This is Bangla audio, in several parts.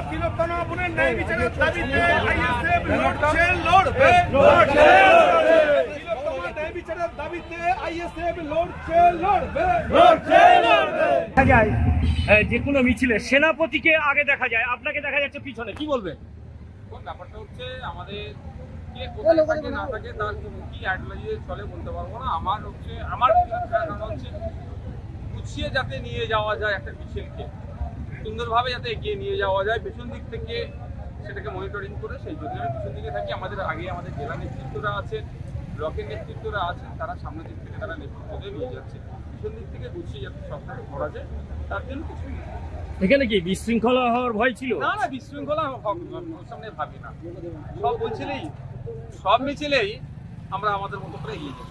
তিলোত্তমা বোনের ন্যায় বিচারের দাবিতে আইএসএফ লড়বে। তিলোত্তমা ন্যায় বিচারের দাবিতে আইএসএফ লড়বে। দেখা যায় যে কোনো মিছিলে সেনাপতিকে আগে দেখা যায়, আপনাকে দেখা যাচ্ছে পিছনে, কি বলবেন? ব্যাপারটা হচ্ছে আমাদের কে কোথায় থাকে না থাকে তার কি আইডিওলজি চলে বলতে পারবো না। আমার কারণ হচ্ছে গুছিয়ে যাতে নিয়ে যাওয়া যায় একটা মিছিলকে, সুন্দরভাবে যাতে এগিয়ে নিয়ে যাওয়া যায়, পেছন দিক থেকে সেটাকে মনিটরিং করে সেই জন্য আমি পিছন দিকে থাকি। আমাদের জেলা নেতৃত্বরা আছে, ব্লকের নেতৃত্বরা আছেন, তারা সামনের দিক থেকে তারা নেতৃত্ব দিয়ে নিয়ে যাচ্ছে, পিছন দিক থেকে গুছিয়ে যাতে সবটাকে করা যায় তার জন্য কিছু নেই। এখানে কি বিশৃঙ্খলা হওয়ার ভয় ছিল? না, বিশৃঙ্খলা সামনে ভাবি না। সব মিছিলেই আমরা আমাদের মতো করে এগিয়ে যাই।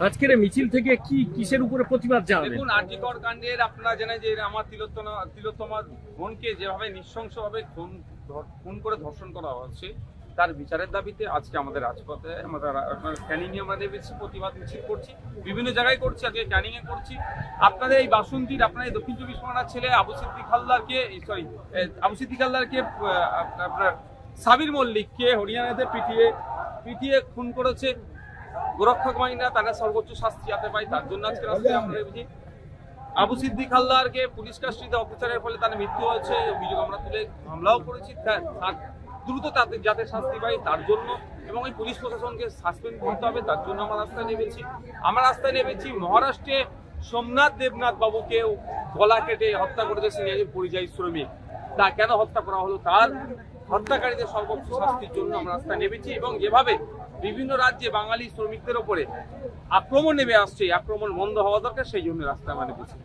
আজকের এই মিছিল থেকে কি কিসের উপরে প্রতিবাদ জানাবেন? দেখুন, আরজিকর কাণ্ডের আপনারা জানেন যে আমার তিলোত্তমার বোনকে যেভাবে নৃশংসভাবে খুন করে ধর্ষণ করা হচ্ছে, তার বিচারের দাবিতে আজকে আমাদের রাজপথে ক্যানিংয়ে আমরা নেমেছি, প্রতিবাদ মিছিল করছি, বিভিন্ন জায়গায় করছি, আজকে ক্যানিংয়ে করছি। আপনাদের এই বাসন্তীর আপনার এই দক্ষিণ চব্বিশ পরগনার ছেলে আবু সিদ্দিক হালদারকে আপনার সাবির মল্লিককে হরিয়ানাতে পিটিয়ে খুন করেছে গোরক্ষক বাহিনীরা, তারা সর্বোচ্চ শাস্তি যাতে পায় তার জন্য আজকে রাস্তায় আমরা নেমেছি। আবু সিদ্দিক হালদারকে পুলিশ কাস্টডিতে অত্যাচারের ফলে তার মৃত্যু হয়েছে, অভিযোগ আমরা তুলে হামলাও করেছি, দ্রুত যাতে শাস্তি পাই তার জন্য, এবং ওই পুলিশ প্রশাসনকে সাসপেন্ড করতে হবে তার জন্য আমরা রাস্তায় নেমেছি। মহারাষ্ট্রে সোমনাথ দেবনাথ বাবুকে গলা কেটে হত্যা করেছে সিনিয়র পরিযায়ী শ্রমিক, তা কেন হত্যা করা হলো, তার হত্যাকারীদের সর্বোচ্চ শাস্তির জন্য আমরা রাস্তায় নেমেছি। এবং যেভাবে বিভিন্ন রাজ্যে বাঙালি শ্রমিকদের ওপরে আক্রমণ নেমে আসছে, আক্রমণ বন্ধ হওয়া দরকার, সেই জন্য রাস্তায় আমরা নেমেছি।